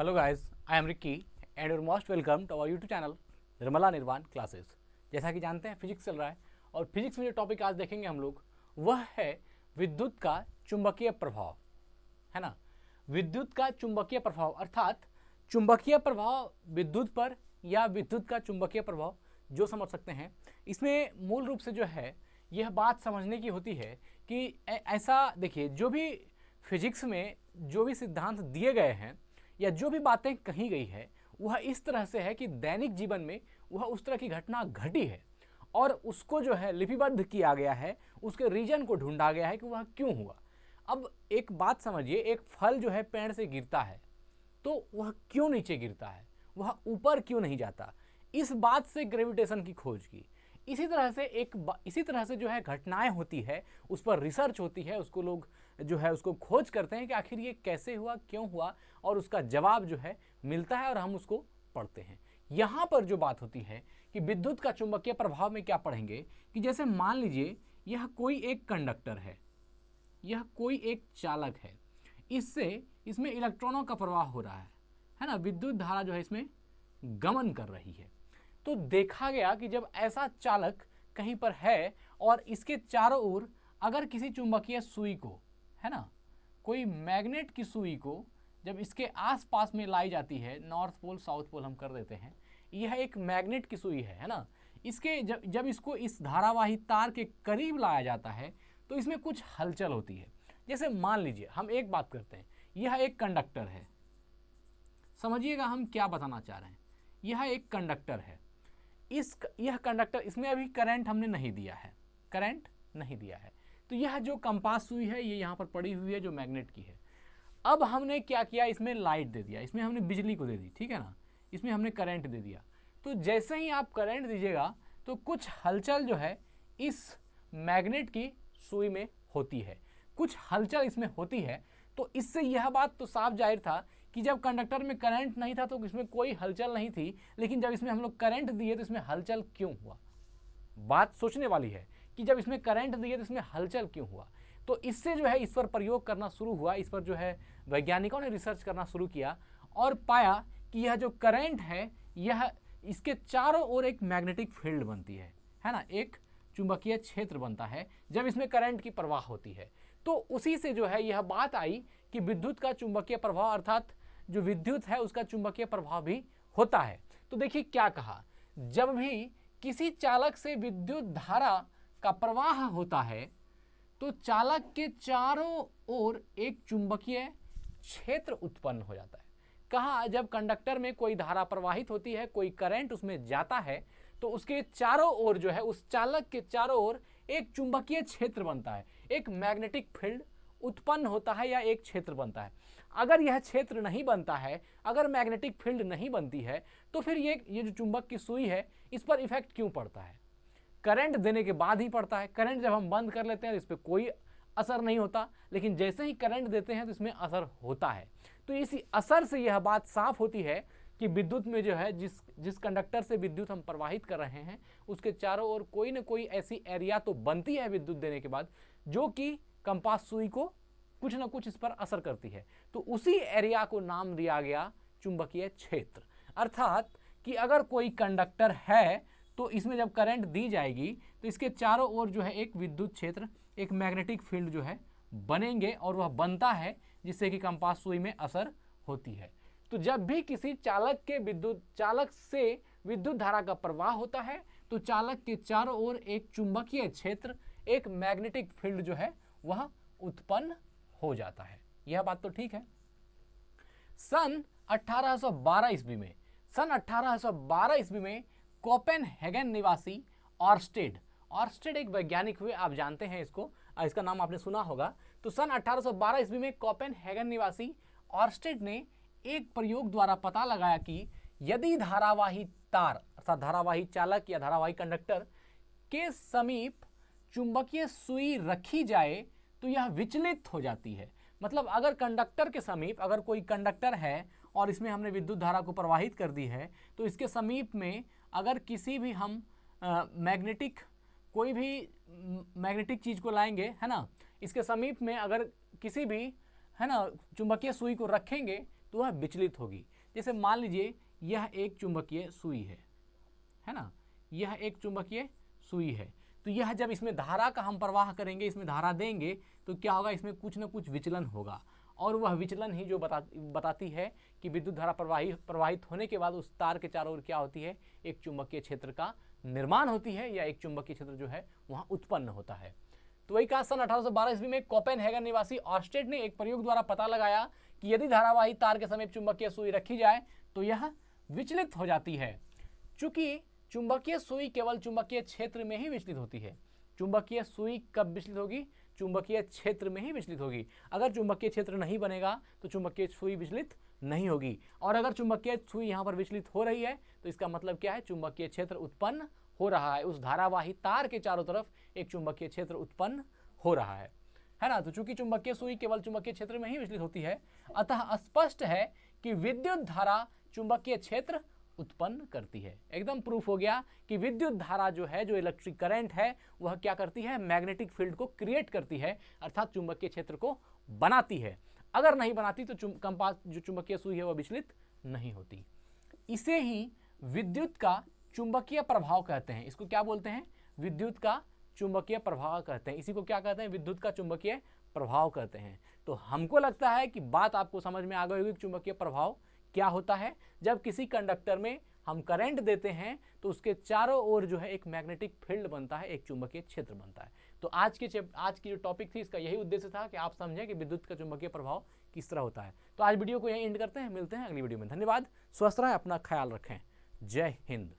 Hello guys, I am Ricky and your most welcome to our YouTube channel Nirmala Nirvana Classes. जैसा कि जानते हैं physics चल रहा है और फिजिक्स में जो टॉपिक आज देखेंगे हम लोग वह है विद्युत का चुंबकीय प्रभाव, है ना। विद्युत का चुंबकीय प्रभाव अर्थात चुंबकीय प्रभाव विद्युत पर या विद्युत का चुंबकीय प्रभाव जो समझ सकते हैं। इसमें मूल रूप से जो है यह बात समझने की होती है कि ऐसा देखिए, जो भी फिजिक्स में जो भी सिद्धांत दिए गए हैं या जो भी बातें कही गई है वह इस तरह से है कि दैनिक जीवन में वह उस तरह की घटना घटी है और उसको जो है लिपिबद्ध किया गया है, उसके रीजन को ढूंढा गया है कि वह क्यों हुआ। अब एक बात समझिए, एक फल जो है पेड़ से गिरता है तो वह क्यों नीचे गिरता है, वह ऊपर क्यों नहीं जाता, इस बात से ग्रेविटेशन की खोज की। इसी तरह से जो है घटनाएं होती है, उस पर रिसर्च होती है, उसको लोग जो है उसको खोज करते हैं कि आखिर ये कैसे हुआ, क्यों हुआ, और उसका जवाब जो है मिलता है और हम उसको पढ़ते हैं। यहाँ पर जो बात होती है कि विद्युत का चुंबकीय प्रभाव में क्या पढ़ेंगे कि जैसे मान लीजिए यह कोई एक कंडक्टर है, यह कोई एक चालक है, इसमें इलेक्ट्रॉनों का प्रवाह हो रहा है ना, विद्युत धारा जो है इसमें गमन कर रही है। तो देखा गया कि जब ऐसा चालक कहीं पर है और इसके चारों ओर अगर किसी चुंबकीय सुई को, है ना, कोई मैग्नेट की सुई को जब इसके आसपास में लाई जाती है, नॉर्थ पोल साउथ पोल हम कर देते हैं, यह एक मैग्नेट की सुई है ना। इसके जब इसको इस धारावाही तार के करीब लाया जाता है तो इसमें कुछ हलचल होती है। जैसे मान लीजिए हम एक बात करते हैं, यह एक कंडक्टर है, समझिएगा हम क्या बताना चाह रहे हैं। यह एक कंडक्टर है, यह कंडक्टर, इसमें अभी करंट हमने नहीं दिया है, करंट नहीं दिया है, तो यह जो कंपास सुई है ये यहाँ पर पड़ी हुई है जो मैग्नेट की है। अब हमने क्या किया, इसमें लाइट दे दिया, इसमें हमने बिजली को दे दी, ठीक है ना, इसमें हमने करंट दे दिया। तो जैसे ही आप करंट दीजिएगा तो कुछ हलचल जो है इस मैग्नेट की सुई में होती है, कुछ हलचल इसमें होती है। तो इससे यह बात तो साफ जाहिर था कि जब कंडक्टर में करंट नहीं था तो इसमें कोई हलचल नहीं थी, लेकिन जब इसमें हम लोग करंट दिए तो इसमें हलचल क्यों हुआ। बात सोचने वाली है कि जब इसमें करंट दिए तो इसमें हलचल क्यों हुआ। तो इससे जो है इस पर प्रयोग करना शुरू हुआ, इस पर जो है वैज्ञानिकों ने रिसर्च करना शुरू किया और पाया कि यह जो करंट है यह इसके चारों ओर एक मैग्नेटिक फील्ड बनती है ना, एक चुंबकीय क्षेत्र बनता है जब इसमें करंट की प्रवाह होती है। तो उसी से जो है यह बात आई कि विद्युत का चुंबकीय प्रभाव अर्थात जो विद्युत है उसका चुंबकीय प्रभाव भी होता है। तो देखिए क्या कहा, जब भी किसी चालक से विद्युत धारा का प्रवाह होता है तो चालक के चारों ओर एक चुंबकीय क्षेत्र उत्पन्न हो जाता है। कहा, जब कंडक्टर में कोई धारा प्रवाहित होती है, कोई करंट उसमें जाता है तो उसके चारों ओर जो है, उस चालक के चारों ओर एक चुंबकीय क्षेत्र बनता है, एक मैग्नेटिक फील्ड उत्पन्न होता है या एक क्षेत्र बनता है। अगर यह क्षेत्र नहीं बनता है, अगर मैग्नेटिक फील्ड नहीं बनती है तो फिर ये जो चुंबक की सुई है इस पर इफेक्ट क्यों पड़ता है, करंट देने के बाद ही पड़ता है। करंट जब हम बंद कर लेते हैं तो इस पर कोई असर नहीं होता, लेकिन जैसे ही करंट देते हैं तो इसमें असर होता है। तो इसी असर से यह बात साफ होती है कि विद्युत में जो है जिस कंडक्टर से विद्युत हम प्रवाहित कर रहे हैं उसके चारों ओर कोई ना कोई ऐसी एरिया तो बनती है विद्युत देने के बाद जो कि कंपास सुई को कुछ ना कुछ इस पर असर करती है। तो उसी एरिया को नाम दिया गया चुंबकीय क्षेत्र। अर्थात कि अगर कोई कंडक्टर है तो इसमें जब करंट दी जाएगी तो इसके चारों ओर जो है एक विद्युत क्षेत्र, एक मैग्नेटिक फील्ड जो है बनेंगे और वह बनता है जिससे कि कंपास सुई में असर होती है। तो जब भी किसी चालक से विद्युत धारा का प्रवाह होता है तो चालक के चारों ओर एक चुंबकीय क्षेत्र, एक मैग्नेटिक फील्ड जो है वह उत्पन्न हो जाता है। यह बात तो ठीक है। सन 1812 ईस्वी में कोपेनहेगन निवासी ऑर्स्टेड एक वैज्ञानिक हुए, आप जानते हैं इसका नाम आपने सुना होगा। तो सन 1812 ईस्वी में कोपेनहेगन निवासी ऑर्स्टेड ने एक प्रयोग द्वारा पता लगाया कि यदि धारावाही तार अर्थात धारावाही चालक या धारावाही कंडक्टर के समीप चुंबकीय सुई रखी जाए तो यह विचलित हो जाती है। मतलब अगर कंडक्टर के समीप अगर कोई कंडक्टर है और इसमें हमने विद्युत धारा को प्रवाहित कर दी है तो इसके समीप में अगर किसी भी हम कोई भी मैग्नेटिक चीज को लाएंगे, है ना, इसके समीप में अगर किसी भी, है ना, चुंबकीय सुई को रखेंगे तो वह विचलित होगी। जैसे मान लीजिए यह एक चुंबकीय सुई है ना, यह एक चुंबकीय सुई है, तो यह जब इसमें धारा का हम प्रवाह करेंगे, इसमें धारा देंगे, तो क्या होगा, इसमें कुछ न कुछ विचलन होगा, और वह विचलन ही जो बताती है कि विद्युत धारा प्रवाहित होने के बाद उस तार के चारों ओर क्या होती है, एक चुंबकीय क्षेत्र का निर्माण होती है, या एक चुंबकीय क्षेत्र जो है वहाँ उत्पन्न होता है। तो वही कहा सन 1812 ईस्वी में कोपेनहेगन निवासी ऑर्स्टेड ने एक प्रयोग द्वारा पता लगाया कि यदि धारावाही तार के समीप चुंबकीय सुई रखी जाए तो यह विचलित हो जाती है। चूंकि चुंबकीय सुई केवल चुंबकीय क्षेत्र में ही विचलित होती है। चुंबकीय सुई कब विचलित होगी, चुंबकीय क्षेत्र में ही विचलित होगी। अगर चुंबकीय क्षेत्र नहीं बनेगा तो चुंबकीय सुई विचलित नहीं होगी, और अगर चुंबकीय सुई यहाँ पर विचलित हो रही है तो इसका मतलब क्या है, चुंबकीय क्षेत्र उत्पन्न हो रहा है, उस धारावाही तार के चारों तरफ एक चुंबकीय क्षेत्र उत्पन्न हो रहा है ना। तो चूंकि चुंबकीय सुई केवल चुंबकीय क्षेत्र में ही विचलित होती है, अतः स्पष्ट है कि विद्युत धारा चुंबकीय क्षेत्र उत्पन्न करती है। एकदम प्रूफ हो गया कि विद्युत धारा जो है, जो इलेक्ट्रिक करंट है, वह क्या करती है, मैग्नेटिक फील्ड को क्रिएट करती है, अर्थात चुंबकीय क्षेत्र को बनाती है। अगर नहीं बनाती तो जो चुंबकीय सुई है वह विचलित नहीं होती। इसे ही विद्युत का चुंबकीय प्रभाव कहते हैं। इसको क्या बोलते हैं, विद्युत का चुंबकीय प्रभाव कहते हैं। इसी को क्या कहते हैं, विद्युत का चुंबकीय प्रभाव कहते हैं। तो हमको लगता है कि बात आपको समझ में आ गई होगी, चुंबकीय प्रभाव क्या होता है। जब किसी कंडक्टर में हम करंट देते हैं तो उसके चारों ओर जो है एक मैग्नेटिक फील्ड बनता है, एक चुंबकीय क्षेत्र बनता है। तो आज की जो टॉपिक थी, इसका यही उद्देश्य था कि आप समझें कि विद्युत का चुंबकीय प्रभाव किस तरह होता है। तो आज वीडियो को यहीं एंड करते हैं, मिलते हैं अगली वीडियो में। धन्यवाद, स्वस्थ रहें, अपना ख्याल रखें, जय हिंद।